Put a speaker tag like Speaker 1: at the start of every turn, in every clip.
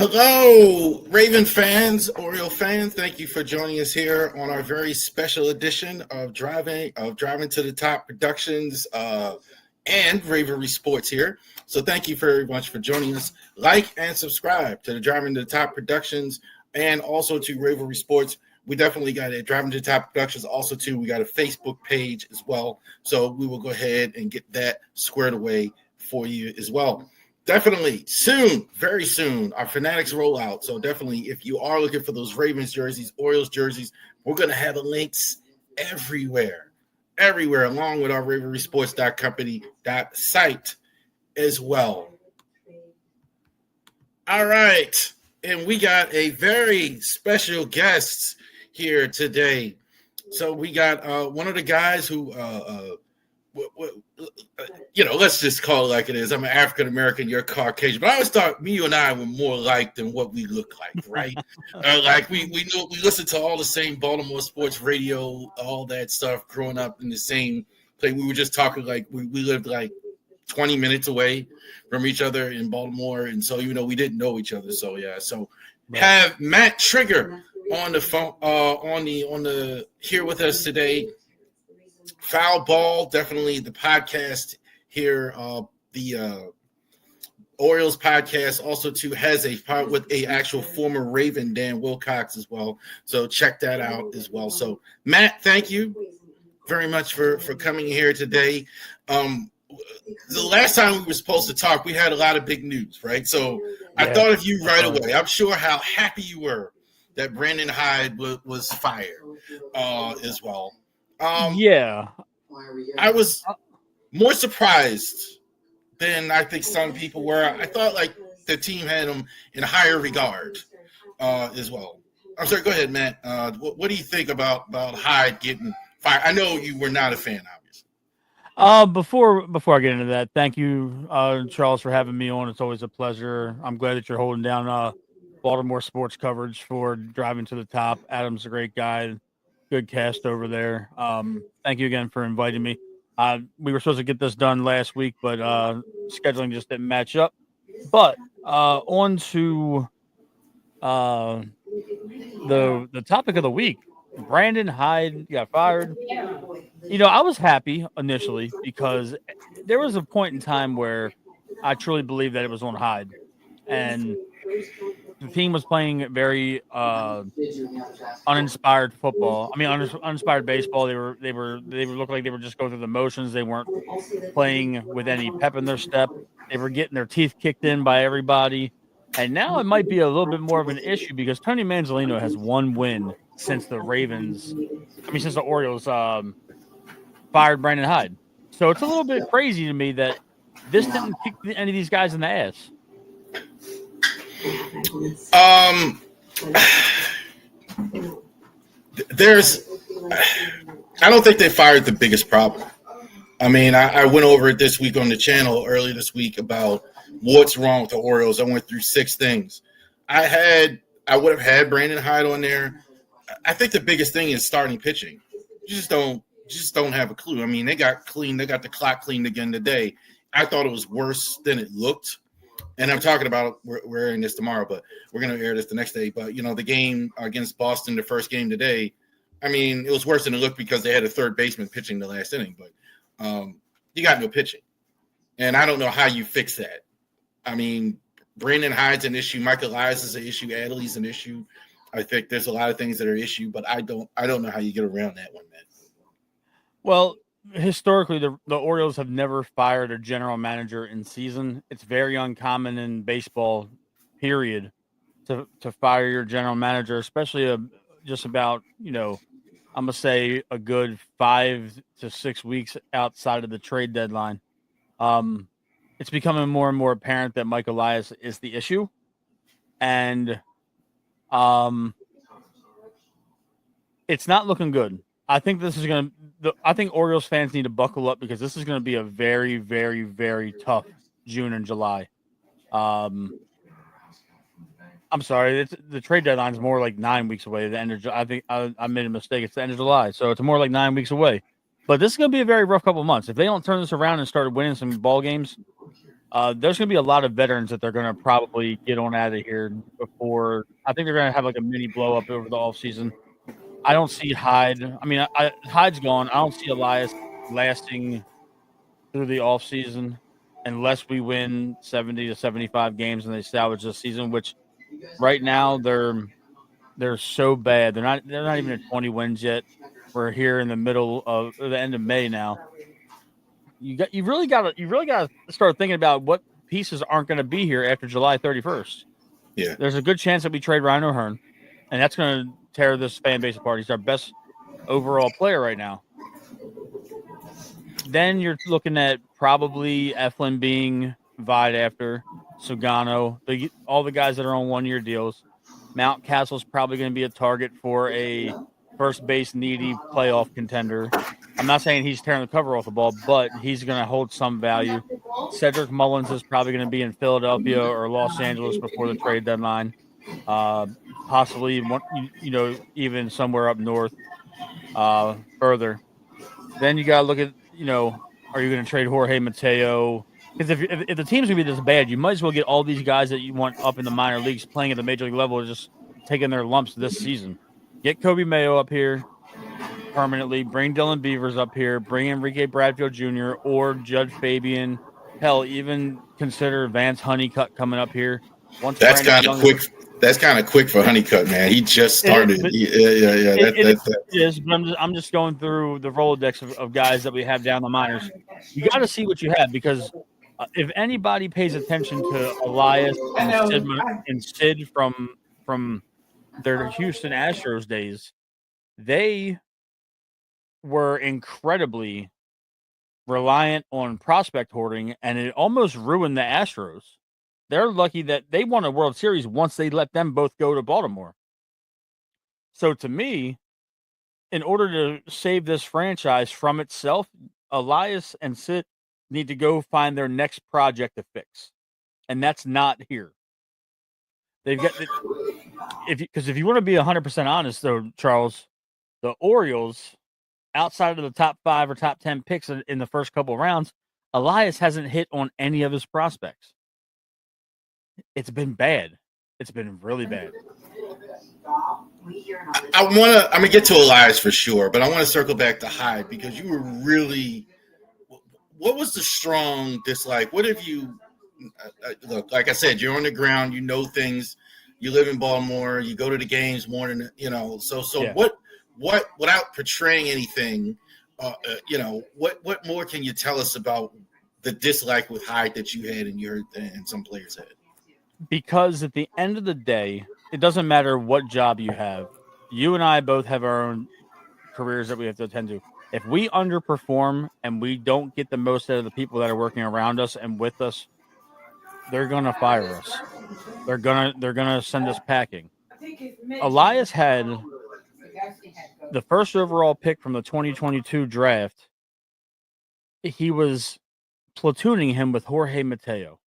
Speaker 1: Hello, Raven fans, Oriole fans. Thank you for joining us here on our very special edition of Driving to the Top Productions and Ravori Sports here. So thank you very much for joining us. Like and subscribe to the Driving to the Top Productions and also to Ravori Sports. We definitely got a Driving to the Top Productions. Also, too, we got a Facebook page as well. So we will go ahead and get that squared away for you as well. Definitely soon, very soon, our Fanatics rollout. So definitely, if you are looking for those Ravens jerseys, Orioles jerseys, we're going to have links everywhere, along with our RavoriSports.company.site as well. All right, and we got a very special guest here today. So we got one of the guys who let's just call it like it is. I'm an African American, you're Caucasian, but I always thought you and I were more alike than what we look like, right? Like we know we listen to all the same Baltimore sports radio, all that stuff. Growing up in the same place, we were just talking like we lived like 20 minutes away from each other in Baltimore, and so we didn't know each other. So yeah, so have Matt Trigger on the phone, on the here with us today. Fowl Ball, definitely the podcast here. The Orioles podcast also too has a part with a actual former Raven, Dan Wilcox, as well. So check that out as well. So Matt, thank you very much for coming here today. The last time we were supposed to talk, we had a lot of big news, right? So I thought of you right away. I'm sure how happy you were that Brandon Hyde was fired as well. I was more surprised than I think some people were. I thought like the team had him in higher regard as well. I'm sorry, go ahead, Matt. What do you think about Hyde getting fired? I know you were not a fan, obviously.
Speaker 2: Before I get into that, thank you, Charles, for having me on. It's always a pleasure. I'm glad that you're holding down Baltimore sports coverage for Driving to the Top. Adam's a great guy. Good cast over there. Thank you again for inviting me. We were supposed to get this done last week, but scheduling just didn't match up. But on to the topic of the week. Brandon Hyde got fired. I was happy initially because there was a point in time where I truly believed that it was on Hyde, and the team was playing very uninspired football. I mean, uninspired baseball. They looked like they were just going through the motions. They weren't playing with any pep in their step. They were getting their teeth kicked in by everybody. And now it might be a little bit more of an issue because Tony Manzolino has one win since the Orioles fired Brandon Hyde. So it's a little bit crazy to me that this didn't kick any of these guys in the ass.
Speaker 1: I don't think they fired the biggest problem. I mean, I went over it this week on the channel earlier this week about what's wrong with the Orioles. I went through 6 things. I would have had Brandon Hyde on there. I think the biggest thing is starting pitching. You just don't have a clue. I mean, they got the clock cleaned again today. I thought it was worse than it looked. And I'm talking about we're airing this tomorrow, but we're going to air this the next day. But, the game against Boston, the first game today, I mean, it was worse than it looked because they had a third baseman pitching the last inning. But you got no pitching. And I don't know how you fix that. I mean, Brandon Hyde's an issue. Michael Elias is an issue. Adley's an issue. I think there's a lot of things that are an issue, but I don't know how you get around that one, man.
Speaker 2: Well, historically, the Orioles have never fired a general manager in season. It's very uncommon in baseball, period, to fire your general manager, especially just about, I'm going to say a good 5 to 6 weeks outside of the trade deadline. It's becoming more and more apparent that Mike Elias is the issue. And it's not looking good. I think this is going to – I think Orioles fans need to buckle up because this is going to be a very, very, very tough June and July. I'm sorry. The trade deadline is more like 9 weeks away. The end of I think I made a mistake. It's the end of July. So it's more like 9 weeks away. But this is going to be a very rough couple of months. If they don't turn this around and start winning some ball games, There's going to be a lot of veterans that they're going to probably get on out of here before. I think they're going to have like a mini blow up over the offseason. I don't see Hyde. I mean, Hyde's gone. I don't see Elias lasting through the offseason unless we win 70 to 75 games and they salvage this season, which right now they're so bad. They're not even at 20 wins yet. We're here in the middle of the end of May now. You really got to start thinking about what pieces aren't going to be here after July 31st.
Speaker 1: Yeah.
Speaker 2: There's a good chance that we trade Ryan O'Hearn, and that's going to tear this fan base apart. He's our best overall player right now. Then you're looking at probably Eflin being vied after, Sugano, all the guys that are on 1-year deals. Mountcastle's probably going to be a target for a first base needy playoff contender. I'm not saying he's tearing the cover off the ball, but he's going to hold some value. Cedric Mullins is probably going to be in Philadelphia or Los Angeles before the trade deadline. Possibly, even somewhere up north further. Then you got to look at, are you going to trade Jorge Mateo? Because if the team's going to be this bad, you might as well get all these guys that you want up in the minor leagues playing at the major league level, just taking their lumps this season. Get Kobe Mayo up here permanently. Bring Dylan Beavers up here. Bring Enrique Bradfield Jr. or Judge Fabian. Hell, even consider Vance Honeycutt coming up here.
Speaker 1: That's kind of quick. That's kind of quick for Honeycutt, man. He just started.
Speaker 2: It is, but I'm just going through the Rolodex of guys that we have down the minors. You got to see what you have, because if anybody pays attention to Elias and Sid from their Houston Astros days, they were incredibly reliant on prospect hoarding, and it almost ruined the Astros. They're lucky that they won a World Series once they let them both go to Baltimore. So to me, in order to save this franchise from itself, Elias and Sid need to go find their next project to fix. And that's not here. They've got if you want to be 100% honest though, Charles, the Orioles, outside of the top 5 or top 10 picks in the first couple of rounds, Elias hasn't hit on any of his prospects. It's been bad. It's been really bad.
Speaker 1: I'm gonna get to Elias for sure, but I want to circle back to Hyde, because you were really. What was the strong dislike? What have you look? Like I said, you're on the ground. You know things. You live in Baltimore. You go to the games more than So yeah. What without portraying anything, what more can you tell us about the dislike with Hyde that you had and and some players had?
Speaker 2: Because at the end of the day, it doesn't matter what job you have. You and I both have our own careers that we have to attend to. If we underperform and we don't get the most out of the people that are working around us and with us, they're gonna fire us. They're gonna send us packing. Elias had the first overall pick from the 2022 draft. He was platooning him with Jorge Mateo.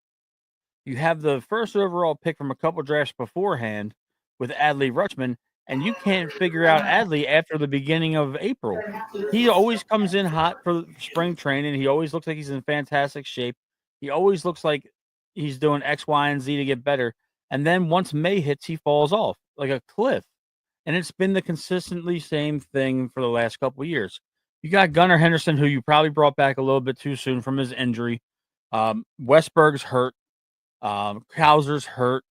Speaker 2: You have the first overall pick from a couple drafts beforehand with Adley Rutschman, and you can't figure out Adley after the beginning of April. He always comes in hot for spring training. He always looks like he's in fantastic shape. He always looks like he's doing X, Y, and Z to get better. And then once May hits, he falls off like a cliff. And it's been the consistently same thing for the last couple of years. You got Gunnar Henderson, who you probably brought back a little bit too soon from his injury. Westberg's hurt. Kauser's hurt.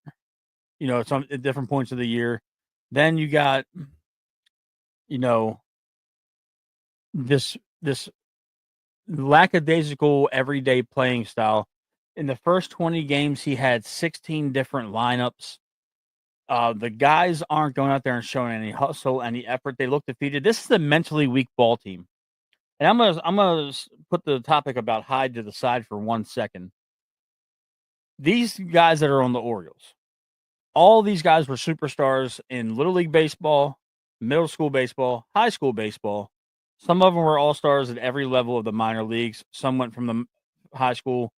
Speaker 2: It's on at different points of the year. Then you got, this lackadaisical everyday playing style. In the first 20 games, he had 16 different lineups. The guys aren't going out there and showing any hustle, any effort. They look defeated. This is a mentally weak ball team. And I'm gonna put the topic about Hyde to the side for 1 second. These guys that are on the Orioles, all these guys were superstars in Little League baseball, middle school baseball, high school baseball. Some of them were all-stars at every level of the minor leagues. Some went from the high school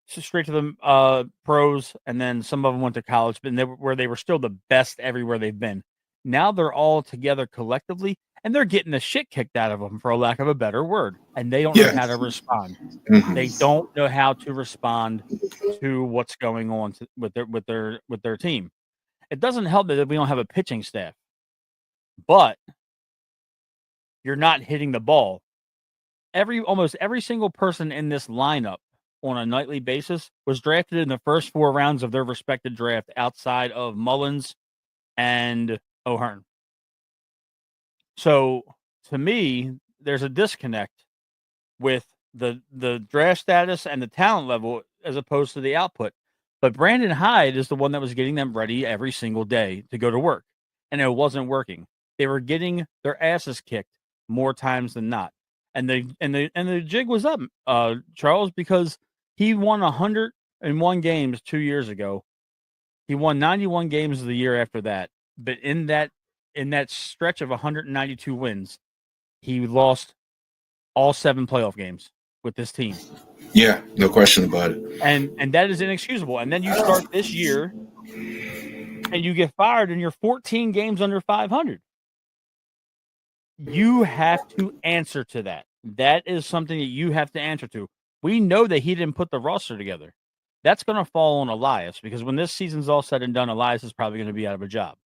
Speaker 2: straight to the pros, and then some of them went to college, but they were still the best everywhere they've been. Now they're all together collectively, and they're getting the shit kicked out of them, for a lack of a better word, and they don't know how to respond.
Speaker 1: Mm-hmm.
Speaker 2: They don't know how to respond to what's going on with their team. It doesn't help that we don't have a pitching staff, but you're not hitting the ball. Almost every single person in this lineup on a nightly basis was drafted in the first 4 rounds of their respected draft outside of Mullins and O'Hearn. So to me, there's a disconnect with the draft status and the talent level as opposed to the output. But Brandon Hyde is the one that was getting them ready every single day to go to work, and it wasn't working. They were getting their asses kicked more times than not. And the jig was up, Charles, because he won 101 games 2 years ago. He won 91 games the year after that. But in that stretch of 192 wins, he lost all 7 playoff games with this team.
Speaker 1: Yeah, no question about it.
Speaker 2: And that is inexcusable. And then you start this year and you get fired and you're 14 games under 500. You have to answer to that. That is something that you have to answer to. We know that he didn't put the roster together. That's going to fall on Elias, because when this season's all said and done, Elias is probably going to be out of a job.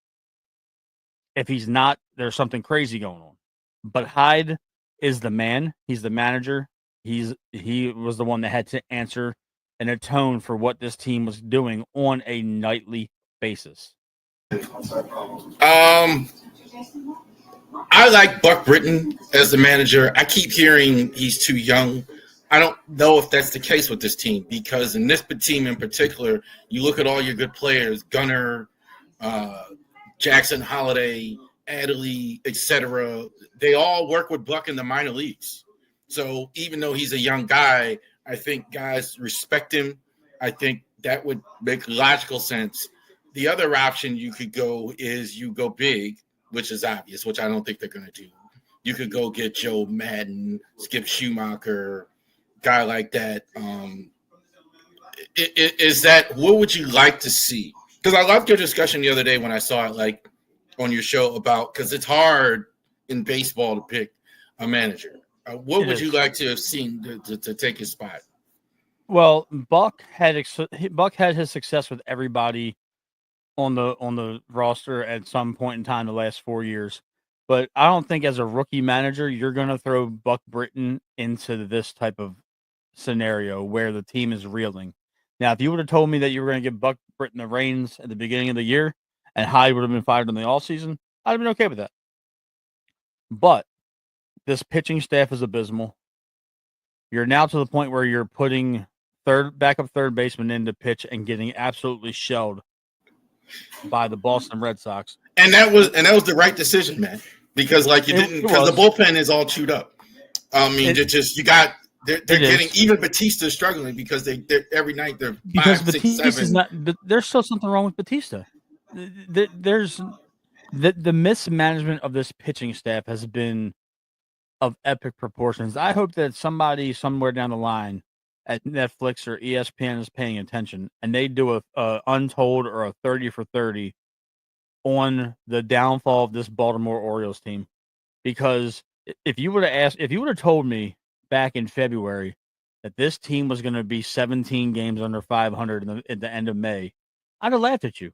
Speaker 2: If he's not, there's something crazy going on. But Hyde is the man. He's the manager. He was the one that had to answer and atone for what this team was doing on a nightly basis.
Speaker 1: I like Buck Britton as the manager. I keep hearing he's too young. I don't know if that's the case with this team, because in this team in particular, you look at all your good players, Gunnar, Jackson Holiday, Adley, etc. They all work with Buck in the minor leagues. So even though he's a young guy, I think guys respect him. I think that would make logical sense. The other option you could go is you go big, which is obvious, which I don't think they're going to do. You could go get Joe Madden, Skip Schumacher, guy like that. Is that, what would you like to see? Because I loved your discussion the other day when I saw it, like on your show, about, because it's hard in baseball to pick a manager. What would you like to have seen to take his spot?
Speaker 2: Well, Buck had his success with everybody on the roster at some point in time the last 4 years. But I don't think as a rookie manager, you're going to throw Buck Britton into this type of scenario where the team is reeling. Now, if you would have told me that you were going to give Buck Britton the reins at the beginning of the year and Hyde would have been fired in the offseason, I'd have been okay with that. But this pitching staff is abysmal. You're now to the point where you're putting backup third baseman in to pitch and getting absolutely shelled by the Boston Red Sox.
Speaker 1: And that was the right decision, man. Because because the bullpen is all chewed up. I mean, they're getting, even Batista's struggling because they're every night they're 5, 6, 7.
Speaker 2: But there's still something wrong with Batista. There's the mismanagement of this pitching staff has been of epic proportions. I hope that somebody somewhere down the line at Netflix or ESPN is paying attention and they do a untold or a 30 for 30 on the downfall of this Baltimore Orioles team. Because if you would have told me back in February that this team was going to be 17 games under 500 at the end of May, I'd have laughed at you.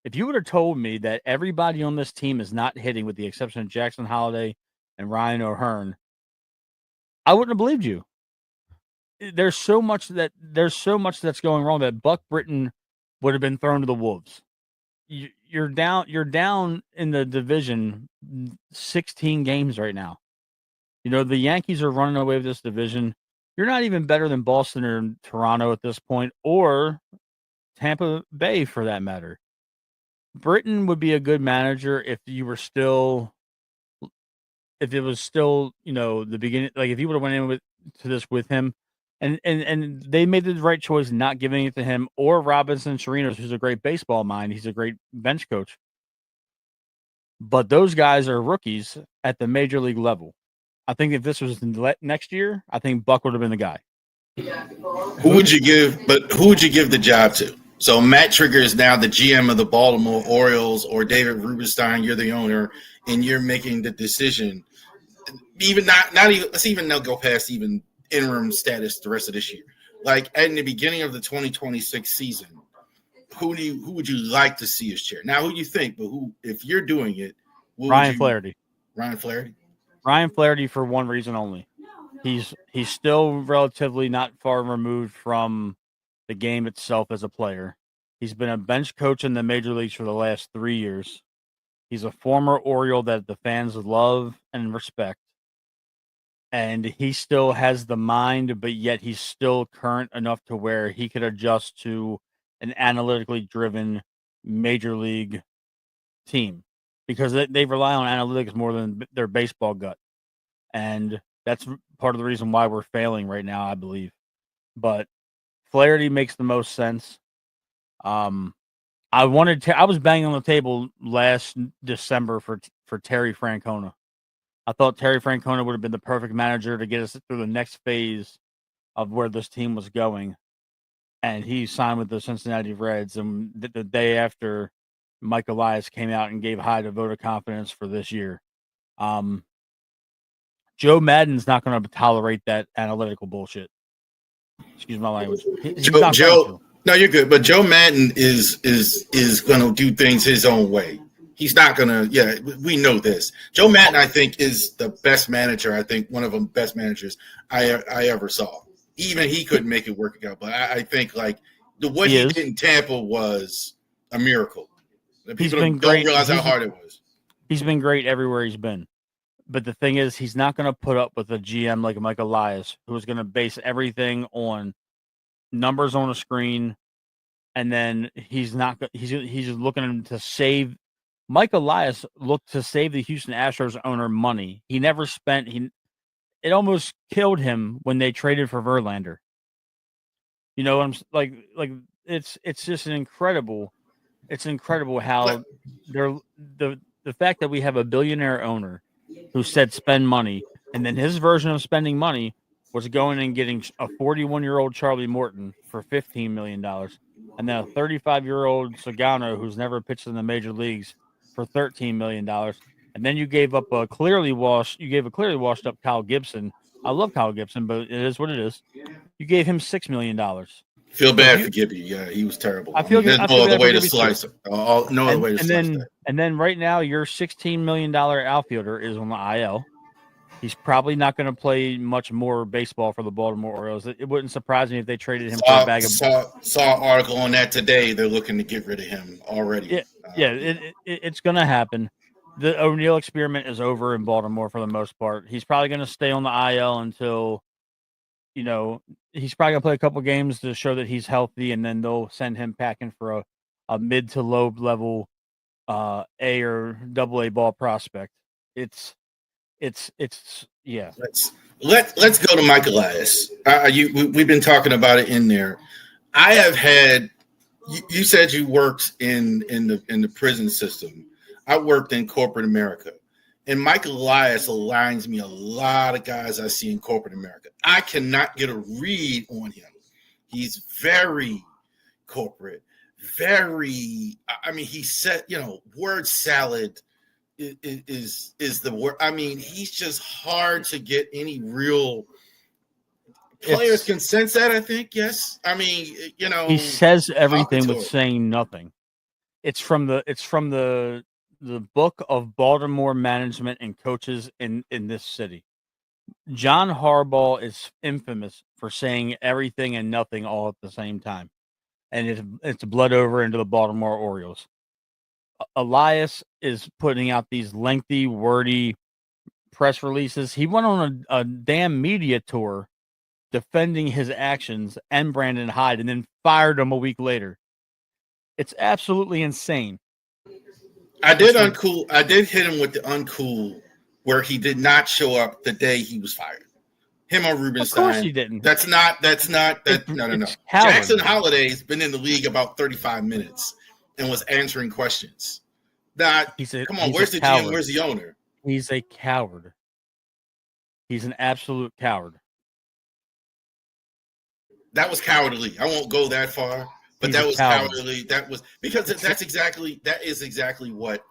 Speaker 2: If you would have told me that everybody on this team is not hitting with the exception of Jackson Holiday and Ryan O'Hearn, I wouldn't have believed you. There's so much that's going wrong that Buck Britton would have been thrown to the wolves. You're down in the division 16 games right now. You know, the Yankees are running away with this division. You're not even better than Boston or Toronto at this point, or Tampa Bay for that matter. Britton would be a good manager if it was still, you know, the beginning. Like if you would have went in to this with him, and they made the right choice not giving it to him or Robinson Chirinos, who's a great baseball mind. He's a great bench coach. But those guys are rookies at the major league level. I think if this was next year, I think Buck would have been the guy.
Speaker 1: Who would you give the job to? So Matt Trigger is now the GM of the Baltimore Orioles, or David Rubenstein, you're the owner. and you're making the decision, even not even let's even now go past even interim status the rest of this year. Like in the beginning of the 2026 season, who would you like to see as chair? Now, who do you think? But who, if you're doing it,
Speaker 2: Ryan Flaherty.
Speaker 1: Ryan Flaherty.
Speaker 2: Ryan Flaherty for one reason only. He's still relatively not far removed from the game itself as a player. He's been a bench coach in the major leagues for the last 3 years. He's a former Oriole that the fans love and respect. And he still has the mind, but yet he's still current enough to where he could adjust to an analytically driven major league team, because they rely on analytics more than their baseball gut. And that's part of the reason why we're failing right now, I believe. But Flaherty makes the most sense. I was banging on the table last December for Terry Francona. I thought Terry Francona would have been the perfect manager to get us through the next phase of where this team was going. And he signed with the Cincinnati Reds. And the day after, Mike Elias came out and gave Hyde a vote of confidence for this year. Joe Madden's not going to tolerate that analytical bullshit. Excuse my language.
Speaker 1: Joe, no, you're good. But Joe Madden is going to do things his own way. He's not going to. Yeah, we know this. Joe Madden, I think, is the best manager. I think one of the best managers I ever saw. Even he couldn't make it work out. But I think like what he did in Tampa was a miracle. People don't realize how hard it was.
Speaker 2: He's been great everywhere he's been. But the thing is, he's not going to put up with a GM like Mike Elias, who is going to base everything on numbers on a screen, and then he's looking to save. Mike Elias looked to save the Houston Astros owner money. He never spent. It almost killed him when they traded for Verlander. You know, I'm like it's just incredible. It's incredible how the fact that we have a billionaire owner who said spend money, and then his version of spending money was going and getting a 41-year-old Charlie Morton for $15 million, and then a 35-year-old Sagano who's never pitched in the major leagues for $13 million. And then you gave up a clearly washed up Kyle Gibson. I love Kyle Gibson, but it is what it is. You gave him $6 million.
Speaker 1: Feel bad for Gibby. Yeah, he was terrible.
Speaker 2: There's no other way to
Speaker 1: slice it. No other way to slice that.
Speaker 2: And then right now, your $16 million outfielder is on the IL. He's probably not going to play much more baseball for the Baltimore Orioles. It wouldn't surprise me if they traded him for a bag of.
Speaker 1: Saw an article on that today. They're looking to get rid of him already.
Speaker 2: It's going to happen. The O'Neill experiment is over in Baltimore for the most part. He's probably going to stay on the IL until, he's probably going to play a couple games to show that he's healthy, and then they'll send him packing for a mid to low level A or AA ball prospect. It's yeah.
Speaker 1: Let's go to Mike Elias. We've been talking about it in there. I have had. You said you worked in the prison system. I worked in corporate America, and Mike Elias aligns me a lot of guys I see in corporate America. I cannot get a read on him. He's very corporate, very. I mean, he said, word salad is the word. I mean, he's just hard to get any real. Players can sense that, I think. Yes, I mean,
Speaker 2: he says everything with saying nothing. It's from the book of Baltimore management and coaches in this city. John Harbaugh is infamous for saying everything and nothing all at the same time, and it's bled over into the Baltimore Orioles. Elias is putting out these lengthy, wordy press releases. He went on a damn media tour defending his actions and Brandon Hyde, and then fired him a week later. It's absolutely insane.
Speaker 1: I did hit him with the uncool where he did not show up the day he was fired. Him or Rubenstein.
Speaker 2: Of course he didn't.
Speaker 1: That's not. No. Jackson Holliday's been in the league about 35 minutes and was answering questions. Come on, where's the GM? Where's the owner?
Speaker 2: He's a coward. He's an absolute coward.
Speaker 1: That was cowardly. I won't go that far, but that was cowardly. That was because that is exactly what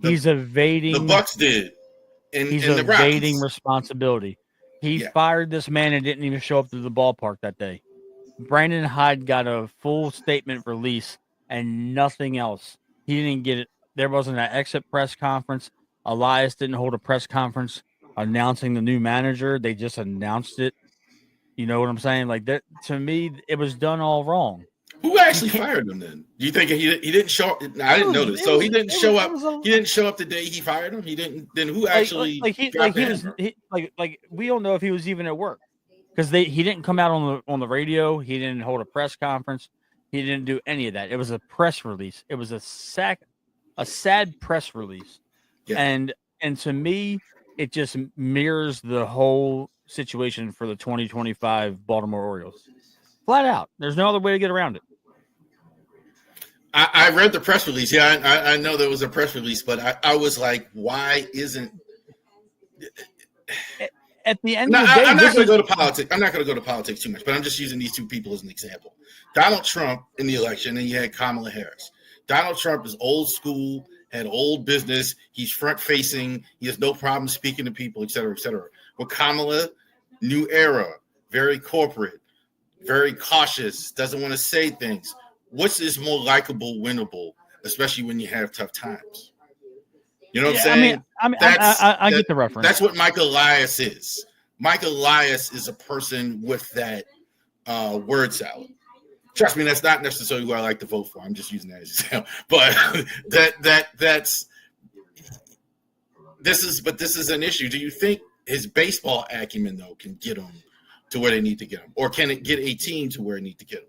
Speaker 2: He's evading.
Speaker 1: The Bucks did.
Speaker 2: He's
Speaker 1: in the
Speaker 2: evading
Speaker 1: Rockies.
Speaker 2: Responsibility. He fired this man and didn't even show up to the ballpark that day. Brandon Hyde got a full statement release and nothing else. He didn't get it. There wasn't an exit press conference. Elias didn't hold a press conference announcing the new manager. They just announced it. You know what I'm saying? Like that, to me, it was done all wrong.
Speaker 1: Who actually fired him then? Do you think he didn't show up? I didn't know this. So he didn't show up. He didn't show up the day he fired him. He didn't. Then who actually?
Speaker 2: We don't know if he was even at work because he didn't come out on the radio. He didn't hold a press conference. He didn't do any of that. It was a press release. It was a sad press release, and to me, it just mirrors the whole situation for the 2025 Baltimore Orioles. Flat out, there's no other way to get around it.
Speaker 1: I read the press release. Yeah, I know there was a press release, but I was like, why isn't
Speaker 2: at the end of the day?
Speaker 1: I'm not going to go to politics. I'm not going to go to politics too much, but I'm just using these two people as an example. Donald Trump in the election, and you had Kamala Harris. Donald Trump is old school, had old business. He's front facing. He has no problem speaking to people, et cetera, et cetera. Well, Kamala, new era, very corporate, very cautious, doesn't want to say things. Which is more likable, winnable, especially when you have tough times? You know what I'm saying?
Speaker 2: I get the reference.
Speaker 1: That's what Michael Elias is. Michael Elias is a person with that word salad. Trust me, that's not necessarily who I like to vote for. I'm just using that as an example. But this is an issue. Do you think his baseball acumen though can get him to where they need to get him, or can it get a team to where it need to get him?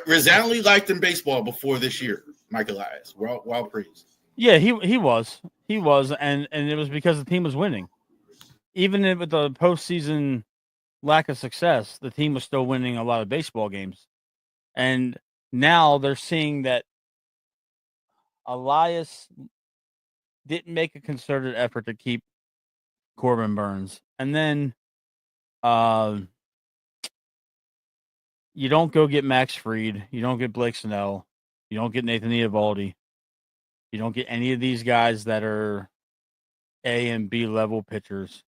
Speaker 1: Resoundingly liked in baseball before this year, Michael Elias. Wild praise.
Speaker 2: Yeah, he was, and it was because the team was winning. Even with the postseason lack of success, the team was still winning a lot of baseball games. And now they're seeing that Elias didn't make a concerted effort to keep Corbin Burns. And then you don't go get Max Fried. You don't get Blake Snell. You don't get Nathan Eovaldi. You don't get any of these guys that are A and B level pitchers.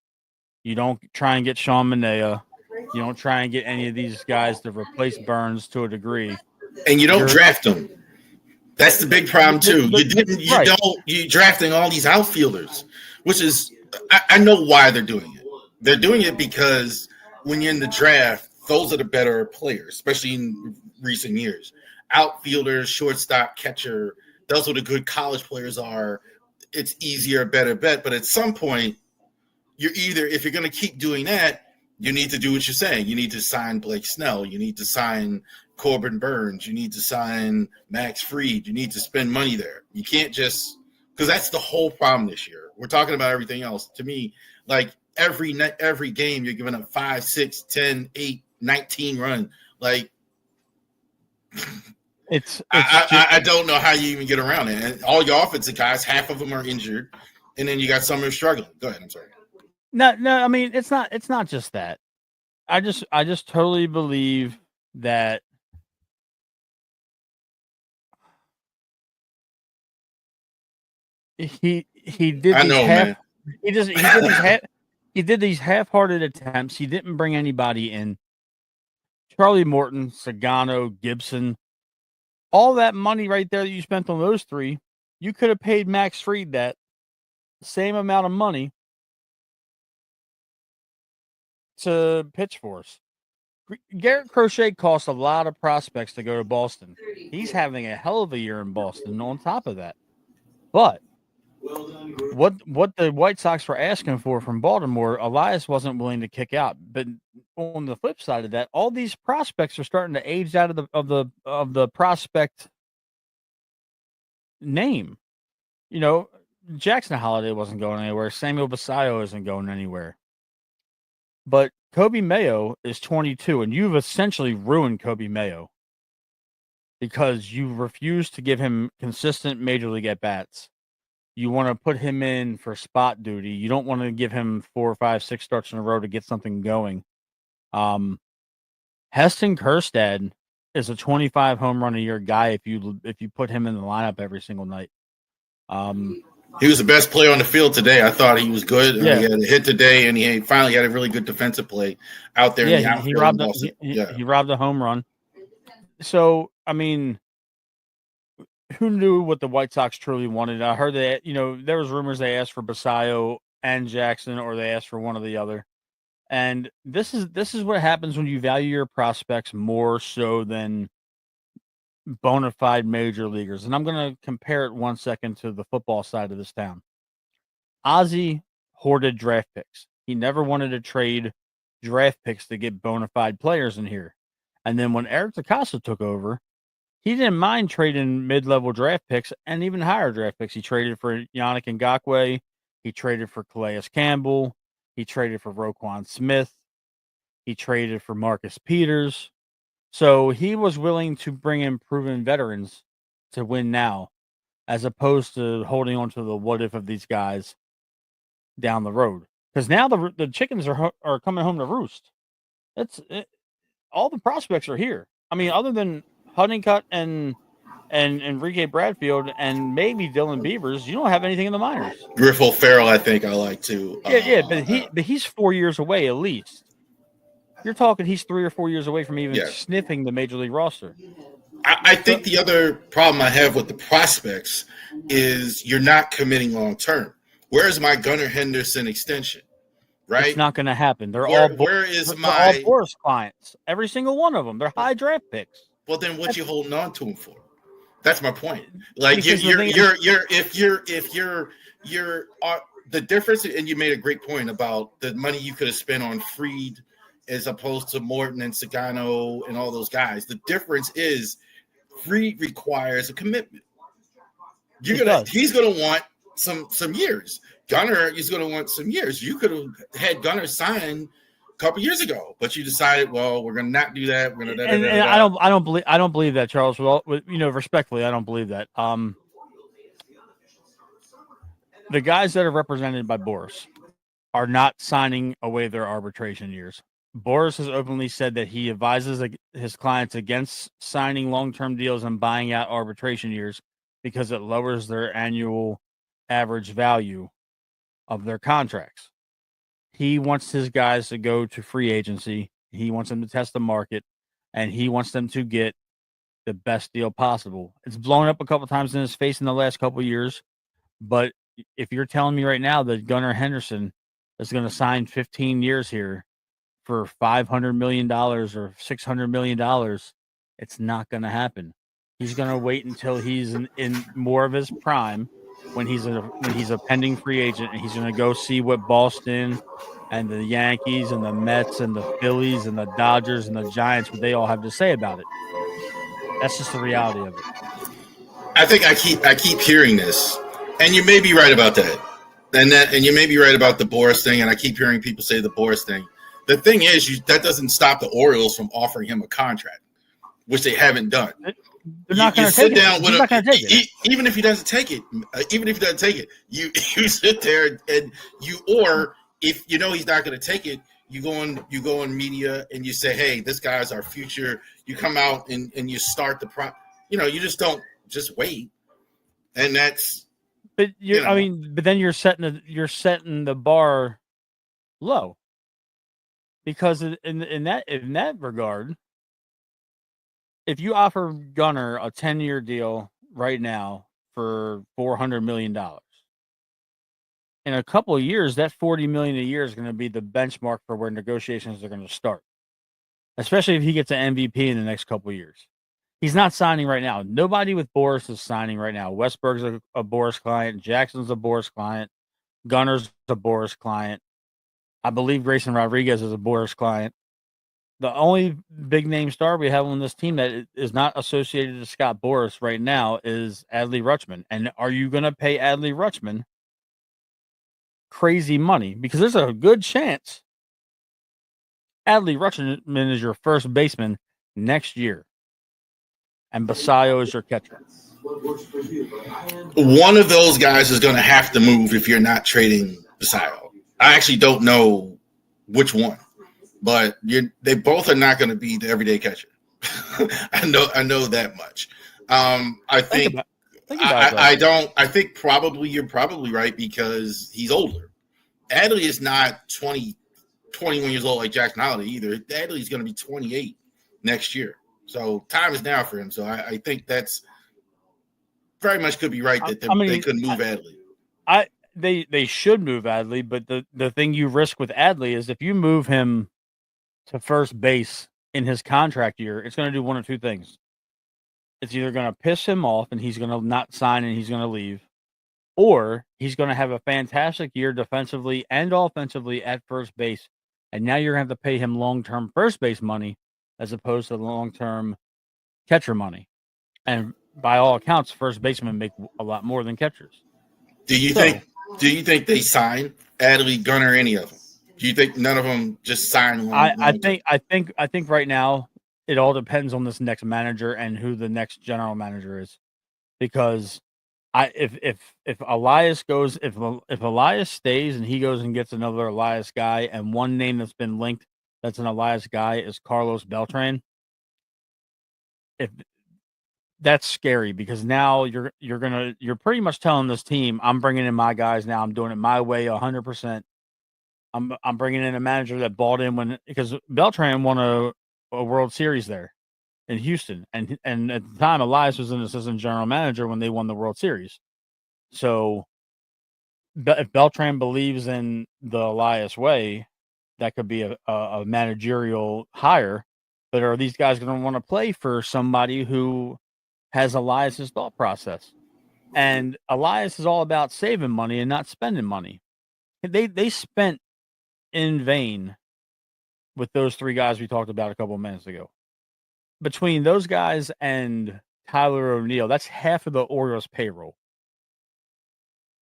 Speaker 2: You don't try and get Sean Manaea. You don't try and get any of these guys to replace Burns to a degree.
Speaker 1: And you don't draft them. That's the big problem too. You're drafting all these outfielders, which is I know why they're doing it. They're doing it because when you're in the draft, those are the better players, especially in recent years. Outfielders, shortstop, catcher, those are the good college players are. It's easier, better bet. But at some point, if you're going to keep doing that, you need to do what you're saying. You need to sign Blake Snell. You need to sign Corbin Burns. You need to sign Max Fried. You need to spend money there. You can't just – because that's the whole problem this year. We're talking about everything else. To me, like every game, you're giving up 5, 6, 10, 8, 19 run. Like I don't know how you even get around it. And all your offensive guys, half of them are injured, and then you got some who are struggling. Go ahead. I'm sorry.
Speaker 2: No. I mean, it's not just that. I just totally believe that he did.
Speaker 1: I know, man.
Speaker 2: He did these half-hearted attempts. He didn't bring anybody in. Charlie Morton, Sagano, Gibson, all that money right there that you spent on those three, you could have paid Max Fried that same amount of money to pitch for us. Garrett Crochet cost a lot of prospects to go to Boston. He's having a hell of a year in Boston on top of that. But what the White Sox were asking for from Baltimore, Elias wasn't willing to kick out. But on the flip side of that, all these prospects are starting to age out of the prospect name. You know, Jackson Holiday wasn't going anywhere. Samuel Basayo isn't going anywhere. But Kobe Mayo is 22, and you've essentially ruined Kobe Mayo because you refuse to give him consistent major league at-bats. You want to put him in for spot duty. You don't want to give him 4, 5, 6 starts in a row to get something going. Heston Kjerstad is a 25 home run a year guy if you put him in the lineup every single night.
Speaker 1: He was the best player on the field today. I thought he was good.
Speaker 2: Yeah.
Speaker 1: He had a hit today, and he finally had a really good defensive play out there in the outfield.
Speaker 2: He robbed a home run. So, I mean, who knew what the White Sox truly wanted? I heard that, there was rumors they asked for Basayo and Jackson, or they asked for one or the other. And this is what happens when you value your prospects more so than bona fide major leaguers. And I'm going to compare it 1 second to the football side of this town. Ozzie hoarded draft picks. He never wanted to trade draft picks to get bona fide players in here. And then when Eric DeCosta took over, he didn't mind trading mid-level draft picks and even higher draft picks. He traded for Yannick Ngakoue. He traded for Calais Campbell. He traded for Roquan Smith. He traded for Marcus Peters. So he was willing to bring in proven veterans to win now, as opposed to holding on to the what if of these guys down the road. Because now the chickens are coming home to roost. All the prospects are here. I mean, other than Honeycutt and Enrique Bradfield and maybe Dylan Beavers, you don't have anything in the minors.
Speaker 1: Griffo Farrell, I think I like too.
Speaker 2: But he's 4 years away at least. You're talking he's 3 or 4 years away from even sniffing the major league roster.
Speaker 1: I think the other problem I have with the prospects is you're not committing long term. Where's my Gunnar Henderson extension? Right?
Speaker 2: It's not going to happen. They're all Boris clients. Every single one of them. They're high draft picks.
Speaker 1: Well, then what you holding on to him for? That's my point. Like the difference, and you made a great point about the money you could have spent on Freed as opposed to Morton and Sagano and all those guys. The difference is Freed requires a commitment. He's gonna want some years. Gunnar is gonna want some years. You could have had Gunnar sign a couple years ago, but you decided, well, we're gonna not do that. We're gonna
Speaker 2: and I don't believe that, Charles. Respectfully, I don't believe that. The guys that are represented by Boris are not signing away their arbitration years. Boris has openly said that he advises his clients against signing long-term deals and buying out arbitration years because it lowers their annual average value of their contracts. He wants his guys to go to free agency. He wants them to test the market, and he wants them to get the best deal possible. It's blown up a couple times in his face in the last couple of years, but if you're telling me right now that Gunnar Henderson is going to sign 15 years here for $500 million or $600 million, it's not going to happen. He's going to wait until he's in more of his prime, when he's a pending free agent, and he's going to go see what Boston and the Yankees and the Mets and the Phillies and the Dodgers and the Giants, what they all have to say about it. That's just the reality of it.
Speaker 1: I think I keep hearing this, and you may be right about that. And you may be right about the Boris thing, and I keep hearing people say the Boris thing. The thing is, that doesn't stop the Orioles from offering him a contract, which they haven't done.
Speaker 2: They're not going to take it.
Speaker 1: Even if he doesn't take it, you sit there and or if you know he's not going to take it, you go on media and you say, hey, this guy's our future. You come out and you start you just don't just wait, and that's.
Speaker 2: But but then you're setting the bar low, because in that regard, if you offer Gunnar a 10-year deal right now for $400 million, in a couple of years, that $40 million a year is going to be the benchmark for where negotiations are going to start, especially if he gets an MVP in the next couple of years. He's not signing right now. Nobody with Boris is signing right now. Westberg's a Boris client. Jackson's a Boris client. Gunnar's a Boris client. I believe Grayson Rodriguez is a Boris client. The only big name star we have on this team that is not associated to Scott Boris right now is Adley Rutschman. And are you going to pay Adley Rutschman crazy money? Because there's a good chance Adley Rutschman is your first baseman next year, and Basayo is your catcher.
Speaker 1: One of those guys is going to have to move if you're not trading Basayo. I actually don't know which one. But they both are not going to be the everyday catcher. I know that much. I think
Speaker 2: Think about that.
Speaker 1: I don't. I think probably you're probably right because he's older. Adley is not 21 years old like Jackson Holiday either. Adley's going to be 28 next year. So time is now for him. So I think that's very much could be right that they could move Adley.
Speaker 2: They should move Adley, but the thing you risk with Adley is if you move him to first base in his contract year, it's going to do one of two things. It's either going to piss him off and he's going to not sign and he's going to leave, or he's going to have a fantastic year defensively and offensively at first base. And now you're going to have to pay him long-term first base money as opposed to long-term catcher money. And by all accounts, first basemen make a lot more than catchers.
Speaker 1: Do you think they sign Adley, Gunnar, any of them? Do you think none of them just sign?
Speaker 2: I think right now it all depends on this next manager and who the next general manager is, because if Elias goes, if Elias stays and he goes and gets another Elias guy, and one name that's been linked that's an Elias guy is Carlos Beltran. If that's scary, because now you're pretty much telling this team, I'm bringing in my guys now. I'm doing it my way 100%. I'm bringing in a manager that bought in because Beltran won a World Series there in Houston, and at the time Elias was an assistant general manager when they won the World Series. So if Beltran believes in the Elias way, that could be a managerial hire. But are these guys going to want to play for somebody who has Elias's thought process? And Elias is all about saving money and not spending money. They spent in vain with those three guys we talked about a couple of minutes ago. Between those guys and Tyler O'Neill, that's half of the Orioles payroll,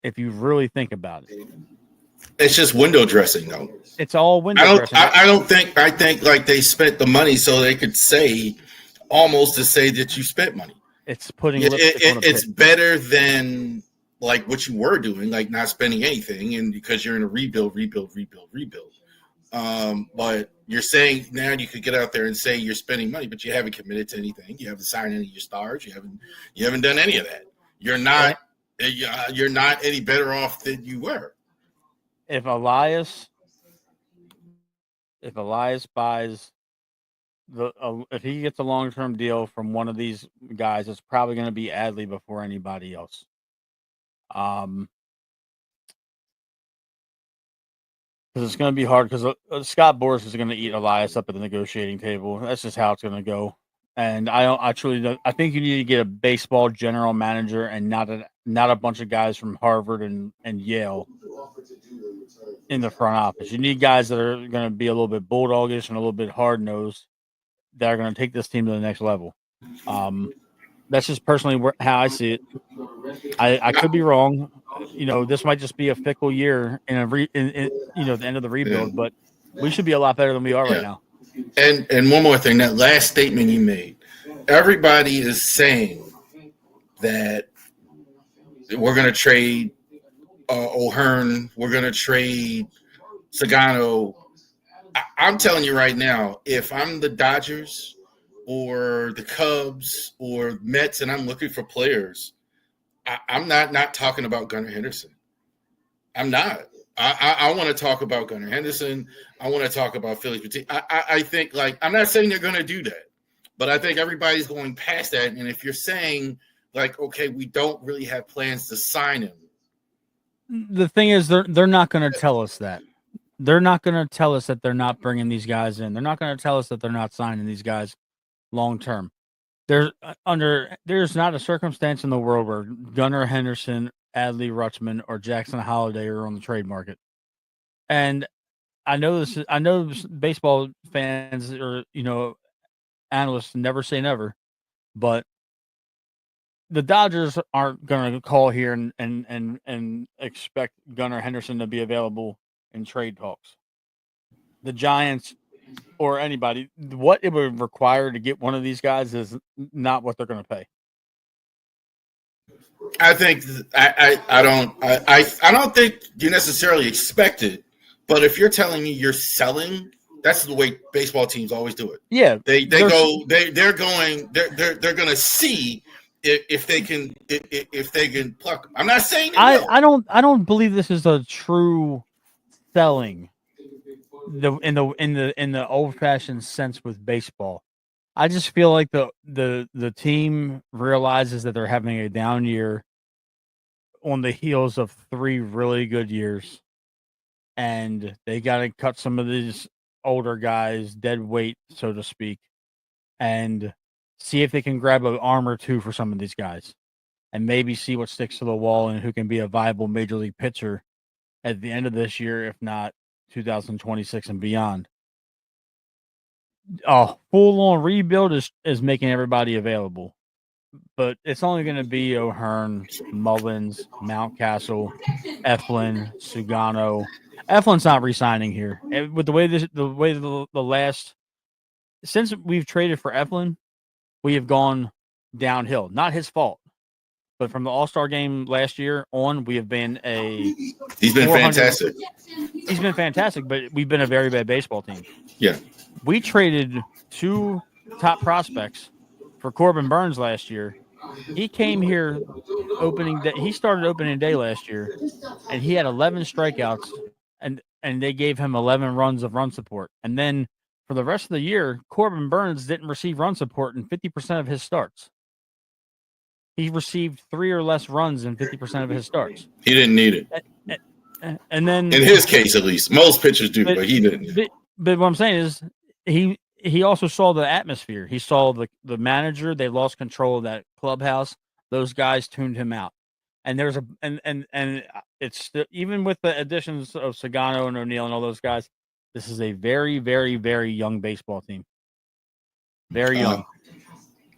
Speaker 2: if you really think about it.
Speaker 1: It's just window dressing, though.
Speaker 2: It's all window dressing.
Speaker 1: I think like they spent the money so they could say that you spent money.
Speaker 2: It's putting it's
Speaker 1: better than like what you were doing, like not spending anything, and because you're in a rebuild. But you're saying now you could get out there and say you're spending money, but you haven't committed to anything. You haven't signed any of your stars. You haven't done any of that. You're not any better off than you were.
Speaker 2: If Elias buys if he gets a long-term deal from one of these guys, it's probably going to be Adley before anybody else. Because it's going to be hard, because Scott Boras is going to eat Elias up at the negotiating table. That's just how it's going to go. And I truly don't. I think you need to get a baseball general manager and not a bunch of guys from Harvard and Yale in the front office. You need guys that are going to be a little bit bulldogish and a little bit hard-nosed, that are going to take this team to the next level. That's just personally how I see it. I could be wrong. This might just be a fickle year in the end of the rebuild, but we should be a lot better than we are right now.
Speaker 1: And one more thing, that last statement you made, everybody is saying that we're going to trade O'Hearn, we're going to trade Sagano. I'm telling you right now, if I'm the Dodgers or the Cubs or Mets and I'm looking for players, I'm not talking about Gunnar Henderson. I'm not. I want to talk about Gunnar Henderson. I want to talk about Felix Petit. I think, like, I'm not saying they're going to do that, but I think everybody's going past that. And if you're saying, like, okay, we don't really have plans to sign him.
Speaker 2: The thing is, they're not going to tell us that. They're not going to tell us that they're not bringing these guys in. They're not going to tell us that they're not signing these guys long term. There's not a circumstance in the world where Gunnar Henderson, Adley Rutschman, or Jackson Holiday are on the trade market. And I know baseball fans or analysts never say never, but the Dodgers aren't going to call here and expect Gunnar Henderson to be available in trade talks. The Giants or anybody, what it would require to get one of these guys is not what they're going to pay.
Speaker 1: I think I don't think you necessarily expect it, but if you're telling me you're selling, that's the way baseball teams always do it.
Speaker 2: Yeah,
Speaker 1: they're going to see if they can pluck them. I'm not saying they will.
Speaker 2: I don't believe this is a true selling in the old fashioned sense with baseball. I just feel like the team realizes that they're having a down year on the heels of 3 really good years, and they got to cut some of these older guys dead weight, so to speak, and see if they can grab an arm or two for some of these guys, and maybe see what sticks to the wall and who can be a viable major league pitcher at the end of this year, if not 2026 and beyond. Full-on rebuild is making everybody available, but it's only going to be O'Hearn, Mullins, Mountcastle, Eflin, Sugano. Eflin's not re-signing here. With the way the last since we've traded for Eflin, we have gone downhill. Not his fault, but from the All-Star game last year on, we have been
Speaker 1: He's been fantastic.
Speaker 2: He's been fantastic, but we've been a very bad baseball team.
Speaker 1: Yeah.
Speaker 2: We traded 2 top prospects for Corbin Burns last year. He came here opening day. He started opening day last year, and he had 11 strikeouts, and they gave him 11 runs of run support. And then for the rest of the year, Corbin Burns didn't receive run support in 50% of his starts. He received 3 or less runs in 50% of his starts.
Speaker 1: He didn't need it.
Speaker 2: And then,
Speaker 1: in his case, at least, most pitchers do, but he didn't.
Speaker 2: But what I'm saying is, he also saw the atmosphere. He saw the manager. They lost control of that clubhouse. Those guys tuned him out. And there's and it's even with the additions of Sugano and O'Neill and all those guys, this is a very, very, very young baseball team. Very young.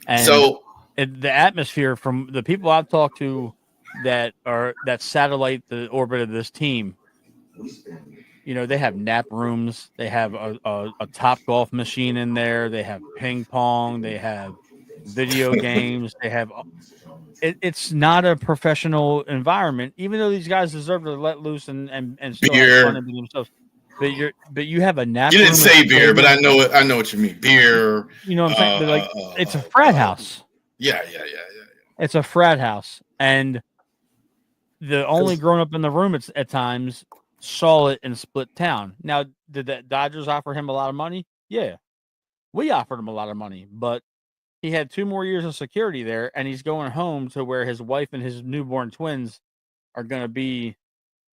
Speaker 2: And so the atmosphere from the people I've talked to that satellite the orbit of this team, you know, they have nap rooms. They have a top golf machine in there. They have ping pong. They have video games. They have it's not a professional environment, even though these guys deserve to let loose and still have fun and be themselves. But you have a nap.
Speaker 1: You didn't
Speaker 2: room
Speaker 1: say beer, but I know what you mean. Beer.
Speaker 2: You know what I'm saying? But it's a frat house.
Speaker 1: Yeah.
Speaker 2: It's a frat house, and the only grown up in the room at times saw it and split town. Now, did the Dodgers offer him a lot of money? Yeah, we offered him a lot of money, but he had 2 more years of security there, and he's going home to where his wife and his newborn twins are going to be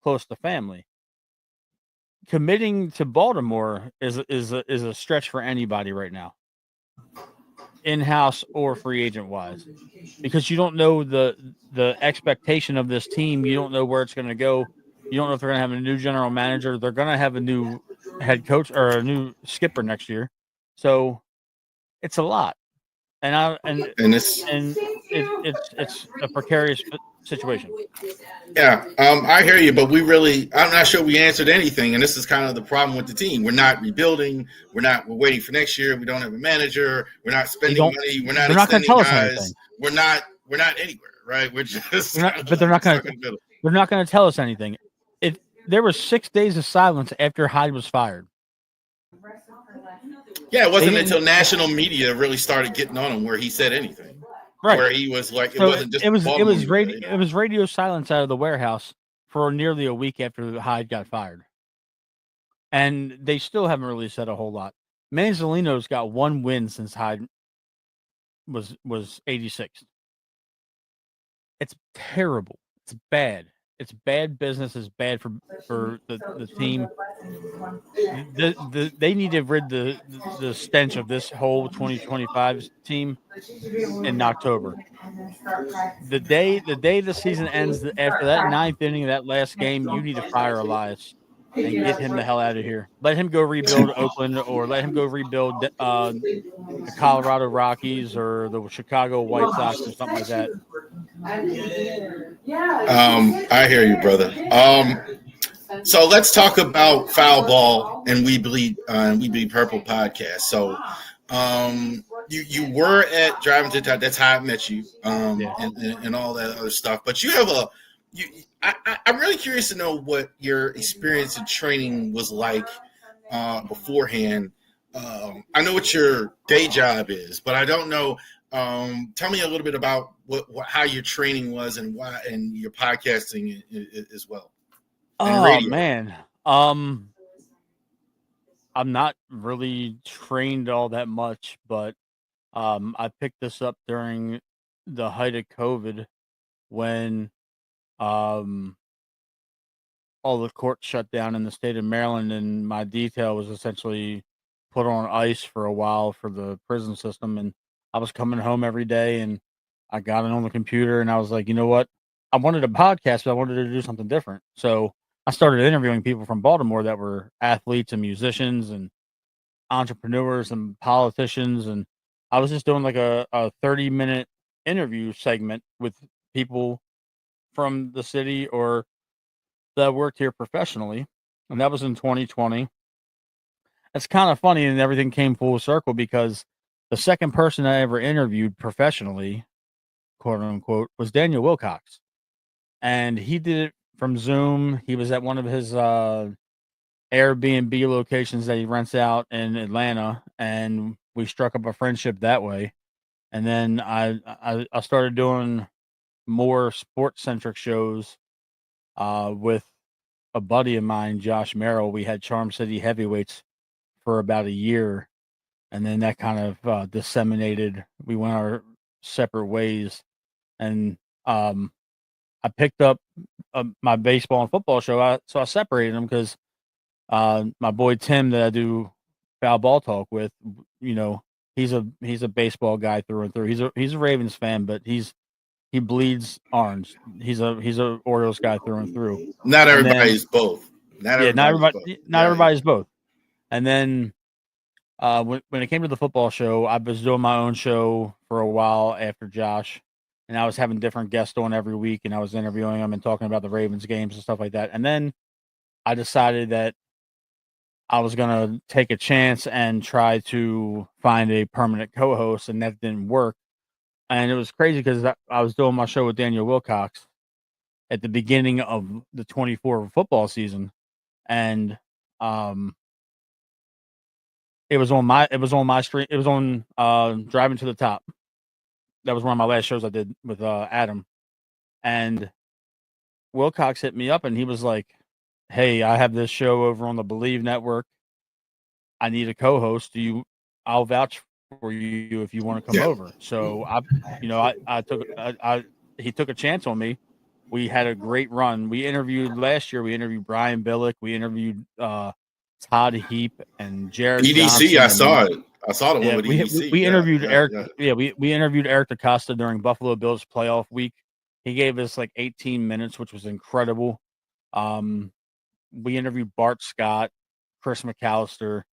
Speaker 2: close to family. Committing to Baltimore is a stretch for anybody right now, in-house or free agent wise, because you don't know the expectation of this team. You don't know where it's going to go. You don't know if they're going to have a new general manager. They're going to have a new head coach or a new skipper next year. So it's a lot. And it's a precarious situation.
Speaker 1: Yeah, I hear you, but I'm not sure we answered anything. And this is kind of the problem with the team. We're not rebuilding. We're waiting for next year. We don't have a manager. We're not spending money. We're not extending guys. We're not anywhere, right? We're just.
Speaker 2: They're not going to tell us anything. There were 6 days of silence after Hyde was fired.
Speaker 1: Yeah, it wasn't until national media really started getting on him where he said anything. Right. Where he was like, it wasn't just.
Speaker 2: It was radio silence out of the warehouse for nearly a week after Hyde got fired, and they still haven't really said a whole lot. Manzolino's got 1 win since Hyde was 86th. It's terrible. It's bad. It's bad business. It's bad for the team. They need to rid the stench of this whole 2025 team in October. The day the season ends, after that 9th inning of that last game, you need to fire Elias and get him the hell out of here. Let him go rebuild Oakland, or let him go rebuild the Colorado Rockies or the Chicago White Sox or something like that.
Speaker 1: I hear you, brother. So let's talk about Fowl Ball and We Bleed Purple podcast. So you were at Driving to Top. That's how I met you, and all that other stuff. But you have I'm really curious to know what your experience in training was like beforehand. I know what your day job is, but I don't know. Tell me a little bit about how your training was and why, and your podcasting as well. And
Speaker 2: Oh
Speaker 1: radio.
Speaker 2: man. I'm not really trained all that much, but I picked this up during the height of COVID when um all the courts shut down in the state of Maryland, and my detail was essentially put on ice for a while for the prison system. And I was coming home every day, and I got it on the computer, and I was like, you know what? I wanted a podcast, but I wanted to do something different. So I started interviewing people from Baltimore that were athletes and musicians and entrepreneurs and politicians. And I was just doing like a 30-minute interview segment with people from the city or that worked here professionally, and that was in 2020. It's kind of funny, and everything came full circle because the second person I ever interviewed professionally, quote unquote, was Daniel Wilcox, and he did it from Zoom. He was at one of his Airbnb locations that he rents out in Atlanta, and we struck up a friendship that way. And then I started doing more sports centric shows with a buddy of mine, Josh Merrill. We had Charm City Heavyweights for about a year, and then that kind of disseminated. We went our separate ways, and I picked up my baseball and football show. So I separated them because my boy Tim that I do Fowl Ball Talk with, he's a baseball guy through and through. He's a Ravens fan, but he bleeds orange. He's a Orioles guy through and through.
Speaker 1: Not everybody's both. Not
Speaker 2: everybody's both. And then when it came to the football show, I was doing my own show for a while after Josh, and I was having different guests on every week, and I was interviewing them and talking about the Ravens games and stuff like that. And then I decided that I was going to take a chance and try to find a permanent co-host, and that didn't work. And it was crazy because I was doing my show with Daniel Wilcox at the beginning of the 24 football season, and it was on my stream. It was on Driving to the Top. That was one of my last shows I did with Adam, and Wilcox hit me up and he was like, "Hey, I have this show over on the Believe Network. I need a co-host. I'll vouch for you if you want to come over." So he took a chance on me. We had a great run. Last year. We interviewed Brian Billick. We interviewed Todd Heap and Jared
Speaker 1: EDC.
Speaker 2: Johnson.
Speaker 1: I saw the one with EDC.
Speaker 2: We interviewed Eric. Yeah, we interviewed Eric DaCosta during Buffalo Bills playoff week. He gave us like 18 minutes, which was incredible. We interviewed Bart Scott, Chris McAllister,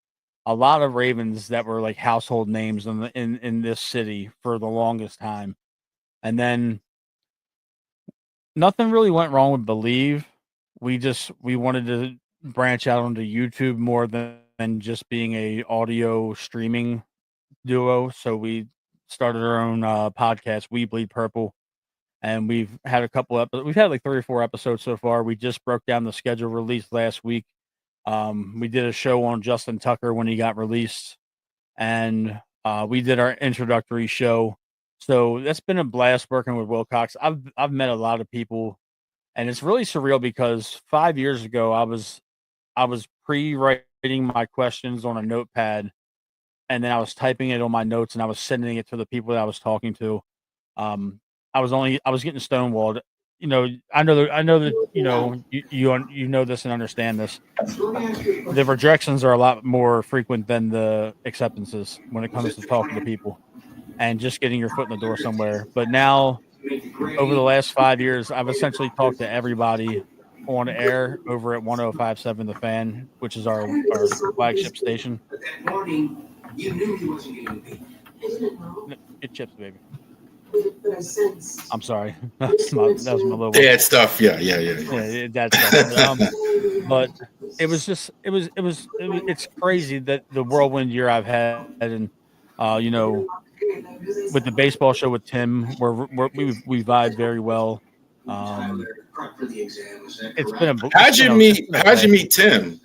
Speaker 2: a lot of Ravens that were like household names in this city for the longest time. And then nothing really went wrong with Believe. We wanted to branch out onto YouTube more than just being a audio streaming duo. So we started our own podcast, We Bleed Purple. And we've had a couple episodes. We've had like 3 or 4 episodes so far. We just broke down the schedule released last week. We did a show on Justin Tucker when he got released, and we did our introductory show. So that's been a blast working with Wilcox. I've met a lot of people, and it's really surreal because 5 years ago I was pre-writing my questions on a notepad, and then I was typing it on my notes, and I was sending it to the people that I was talking to. I was getting stonewalled. I know that you know this and understand this. The rejections are a lot more frequent than the acceptances when it comes to talking to people and just getting your foot in the door somewhere. But now, over the last 5 years, I've essentially talked to everybody on air over at 105.7 The Fan, which is our flagship station. Get chips, baby. I'm sorry. That was my little one.
Speaker 1: Dad stuff. Yeah.
Speaker 2: Dad stuff. But it's crazy that the whirlwind year I've had, and with the baseball show with Tim, we vibe very well. It's been
Speaker 1: How'd you meet Tim?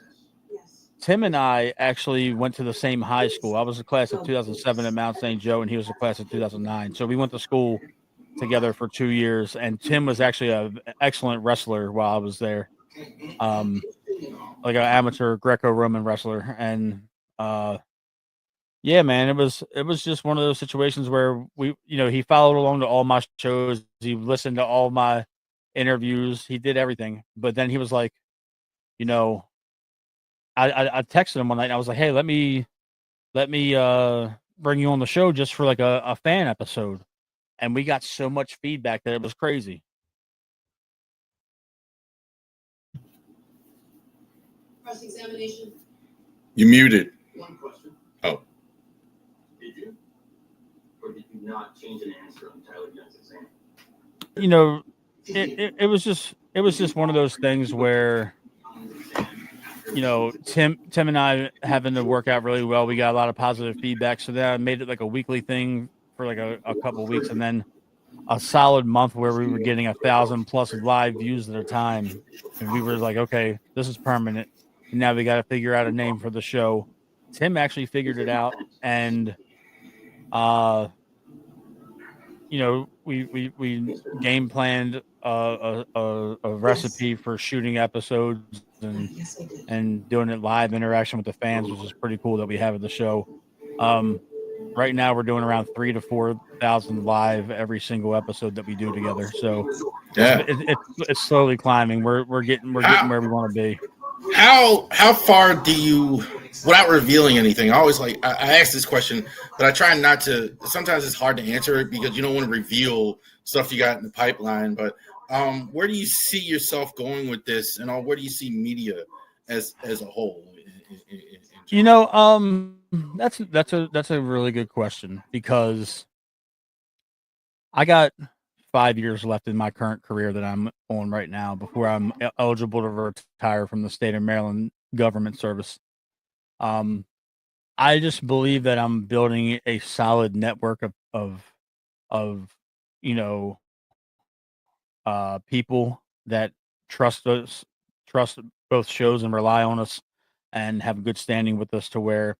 Speaker 2: Tim and I actually went to the same high school. I was a class of 2007 at Mount St. Joe, and he was a class of 2009. So we went to school together for 2 years. And Tim was actually an excellent wrestler while I was there, like an amateur Greco-Roman wrestler. And yeah, man, it was just one of those situations where he followed along to all my shows. He listened to all my interviews. He did everything. But then he was like, I texted him one night and I was like, hey, let me bring you on the show just for like a fan episode. And we got so much feedback that it was crazy.
Speaker 3: Cross-examination.
Speaker 1: You muted.
Speaker 3: One question.
Speaker 1: Oh.
Speaker 3: Did you? Or did you not change an answer on Tyler Young's exam?
Speaker 2: It was just one of those things where Tim and I having to work out really well. We got a lot of positive feedback. So then I made it like a weekly thing for like a couple of weeks, and then a solid month where we were getting 1,000+ live views at a time. And we were like, okay, this is permanent. And now we got to figure out a name for the show. Tim actually figured it out. And, we game planned a recipe for shooting episodes and doing it live interaction with the fans, which is pretty cool that we have at the show. Right now we're doing around 3,000 to 4,000 live every single episode that we do together. So
Speaker 1: yeah,
Speaker 2: it's slowly climbing. We're getting where we want to be.
Speaker 1: How far do you, without revealing anything? I always I ask this question, but I try not to. Sometimes it's hard to answer it because you don't want to reveal stuff you got in the pipeline. But where do you see yourself going with this, and where do you see media as a whole?
Speaker 2: That's a really good question, because I got 5 years left in my current career that I'm on right now before I'm eligible to retire from the state of Maryland government service. I just believe that I'm building a solid network of people that trust us, trust both shows and rely on us and have a good standing with us, to where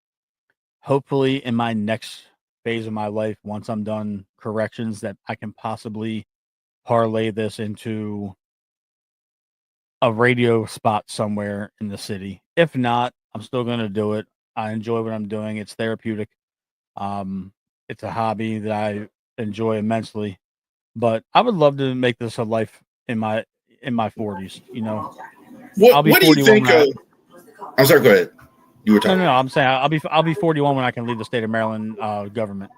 Speaker 2: hopefully in my next phase of my life, once I'm done corrections, that I can possibly parlay this into a radio spot somewhere in the city. If not, I'm still going to do it. I enjoy what I'm doing. It's therapeutic. It's a hobby that I enjoy immensely, but I would love to make this a life in my 40s.
Speaker 1: What do you think of? I'm sorry. Go ahead. You were talking.
Speaker 2: No. I'm saying I'll be 41 when I can leave the state of Maryland government.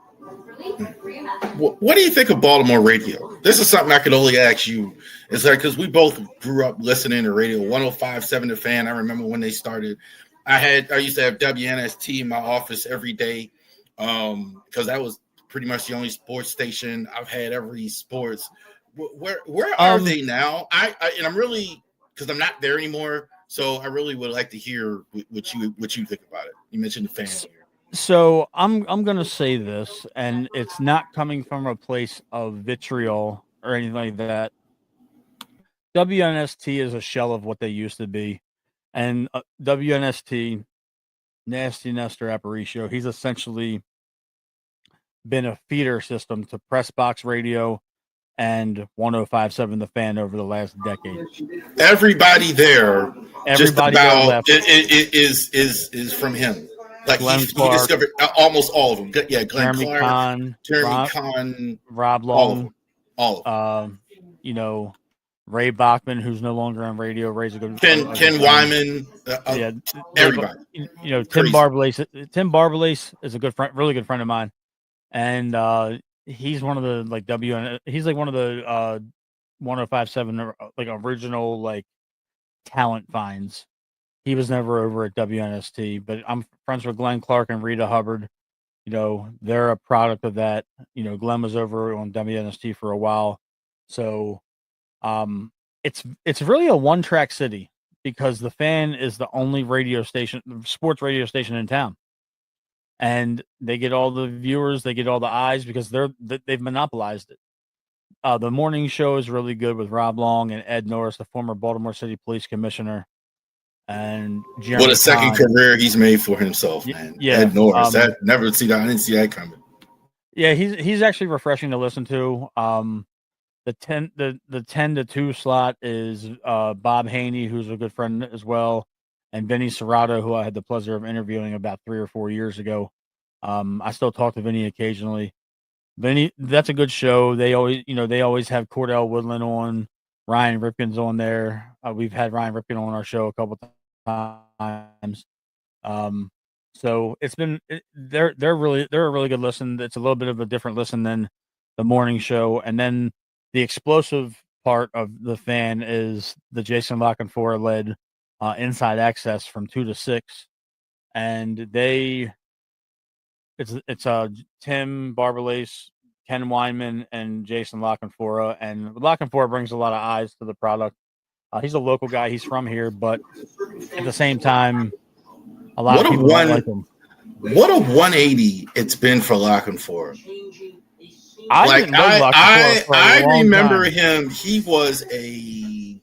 Speaker 1: What do you think of Baltimore radio? This is something I could only ask you. It's like, because we both grew up listening to radio. 105.7 The Fan. I remember when they started. I used to have WNST in my office every day, because that was pretty much the only sports station. I've had every sports. Where are they now? And I'm really, because I'm not there anymore. So I really would like to hear what you think about it. You mentioned the fans here.
Speaker 2: So I'm gonna say this, and it's not coming from a place of vitriol or anything like that. WNST is a shell of what they used to be, and WNST, Nasty Nestor Aparicio, he's essentially been a feeder system to Press Box Radio and 105.7 The Fan over the last decade.
Speaker 1: Everybody there,
Speaker 2: everybody
Speaker 1: just
Speaker 2: left.
Speaker 1: It is from him. Like he discovered almost all of them. Yeah, Glenn Clark, Jeremy Kahn,
Speaker 2: Rob Long,
Speaker 1: all of them.
Speaker 2: Ray Bachman, who's no longer on radio. Ray's a good
Speaker 1: Ken Wyman. Everybody.
Speaker 2: Tim Barbalace is a good friend, really good friend of mine, and he's one of the he's like one of the 105.7 like original talent finds. He was never over at WNST, but I'm friends with Glenn Clark and Rita Hubbard. They're a product of that. Glenn was over on WNST for a while. So it's really a one-track city, because the Fan is the only sports radio station in town. And they get all the viewers, they get all the eyes, because they've monopolized it. The morning show is really good with Rob Long and Ed Norris, the former Baltimore City Police Commissioner. and
Speaker 1: What
Speaker 2: Jeremy
Speaker 1: a second
Speaker 2: Kahn.
Speaker 1: career he's made for himself, man.
Speaker 2: Yeah,
Speaker 1: Ed Norris. I didn't see that coming.
Speaker 2: Yeah, he's actually refreshing to listen to. The 10 to 2 slot is Bob Haney, who's a good friend as well, and Vinny Serrato, who I had the pleasure of interviewing about 3 or 4 years ago. I still talk to Vinny occasionally. Vinny, that's a good show. They always have Cordell Woodland on, Ryan Ripken's on there. We've had Ryan Ripken on our show a couple times. So they're a really good listen. It's a little bit of a different listen than the morning show. And then the explosive part of the fan is the Jason Lockenfora led Inside Access from 2 to 6. And it's Tim Barberlace, Ken Weinman, and Jason Lockenfora. And Lockenfora brings a lot of eyes to the product. He's a local guy. He's from here, but at the same time, a lot of people don't like him.
Speaker 1: What a 180 it's been for Lockenfora.
Speaker 2: I
Speaker 1: remember him. He was a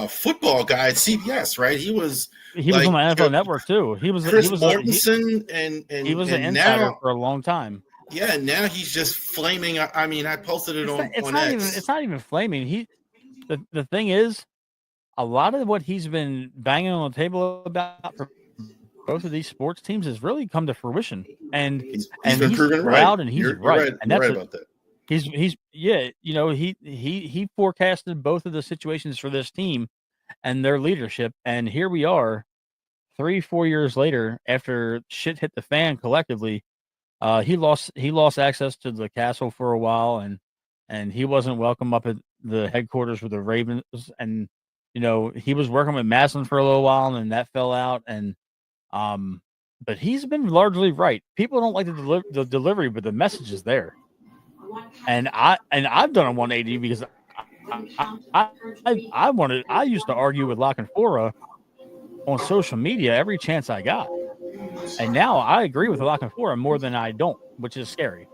Speaker 1: football guy at CBS, right? He was
Speaker 2: on the NFL Network too. He was
Speaker 1: Mortensen, and
Speaker 2: he was an insider for a long time.
Speaker 1: Yeah, now he's just flaming. I mean, I posted it on X.
Speaker 2: It's not even flaming. The thing is, a lot of what he's been banging on the table about for both of these sports teams has really come to fruition, and he's
Speaker 1: proven
Speaker 2: proud,
Speaker 1: right.
Speaker 2: And he's
Speaker 1: you're
Speaker 2: right. And that's
Speaker 1: right about that.
Speaker 2: He forecasted both of the situations for this team and their leadership, and here we are, 3-4 years later, after shit hit the fan collectively. He lost access to the castle for a while, and he wasn't welcome up at the headquarters with the Ravens, and he was working with Maslin for a little while, and then that fell out, and but he's been largely right. People don't like the delivery, but the message is there. And I've done a 180 because I used to argue with Lockenfora on social media every chance I got. And now I agree with Lockenfora more than I don't, which is scary.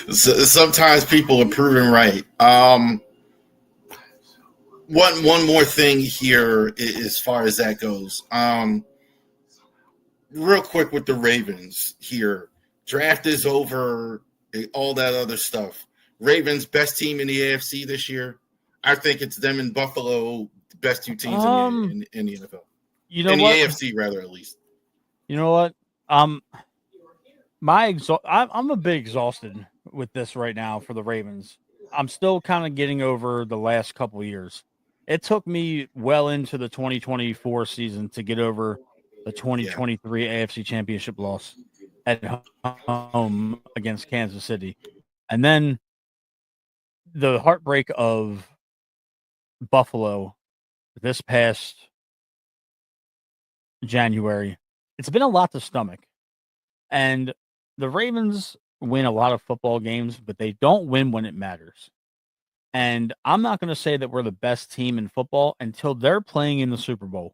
Speaker 1: Sometimes people are proven right. One more thing here as far as that goes. Real quick with the Ravens here. Draft is over, all that other stuff. Ravens, best team in the AFC this year. I think it's them and Buffalo, the best two teams in the NFL.
Speaker 2: The
Speaker 1: AFC, rather, at least.
Speaker 2: You know what? I'm a bit exhausted with this right now for the Ravens. I'm still kind of getting over the last couple of years. It took me well into the 2024 season to get over the 2023 AFC Championship loss at home against Kansas City. And then the heartbreak of Buffalo this past January. It's been a lot to stomach. And the Ravens win a lot of football games, but they don't win when it matters. And I'm not going to say that we're the best team in football until they're playing in the Super Bowl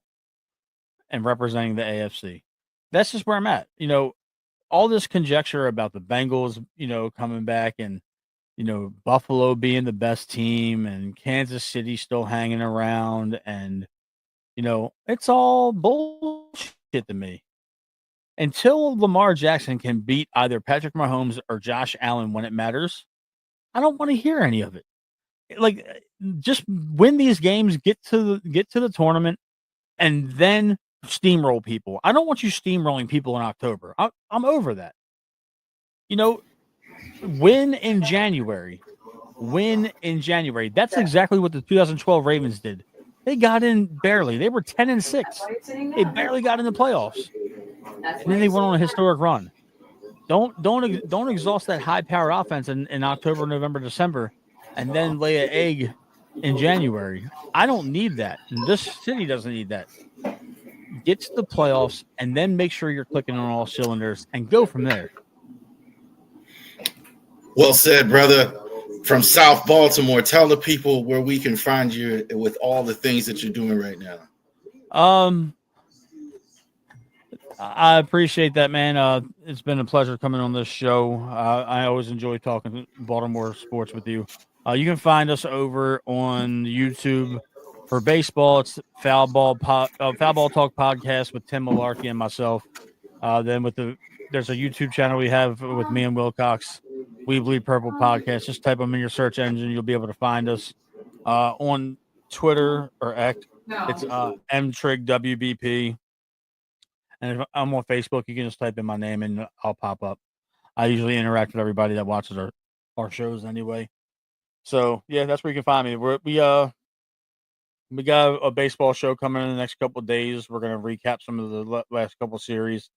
Speaker 2: and representing the AFC. That's just where I'm at. All this conjecture about the Bengals, coming back and, Buffalo being the best team and Kansas City still hanging around. And, it's all bullshit to me. Until Lamar Jackson can beat either Patrick Mahomes or Josh Allen when it matters, I don't want to hear any of it. Like, just win these games, get to the tournament, and then steamroll people. I don't want you steamrolling people in October. I'm over that. Win in January. That's exactly what the 2012 Ravens did. They got in barely. They were 10-6. They barely got in the playoffs. And then they went on a historic run. Don't exhaust that high-powered offense in October, November, December, and then lay an egg in January. I don't need that. This city doesn't need that. Get to the playoffs and then make sure you're clicking on all cylinders and go from there.
Speaker 1: Well said, brother. From South Baltimore, tell the people where we can find you with all the things that you're doing right now.
Speaker 2: I appreciate that, man. It's been a pleasure coming on this show. I always enjoy talking Baltimore sports with you. You can find us over on YouTube for baseball. It's Foul Ball Talk podcast with Tim Malarkey and myself. Then there's a YouTube channel we have with me and Wilcox, We Bleed Purple podcast. Just type them in your search engine, you'll be able to find us. On Twitter or X, it's mtrigwbp. And if I'm on Facebook, you can just type in my name and I'll pop up. I usually interact with everybody that watches our shows anyway. So yeah, that's where you can find me. We got a baseball show coming in the next couple of days. We're gonna recap some of the last couple of series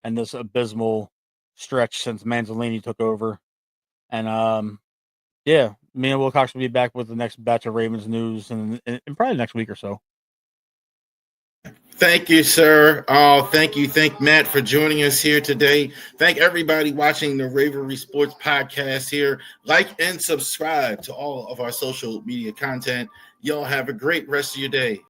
Speaker 2: and this abysmal stretch since Manzolini took over. And yeah, me and Wilcox will be back with the next batch of Ravens news in probably next week or so.
Speaker 1: Thank you, sir. Thank Matt for joining us here today. Thank everybody watching the Ravori Sports Podcast here. Like and subscribe to all of our social media content. Y'all have a great rest of your day.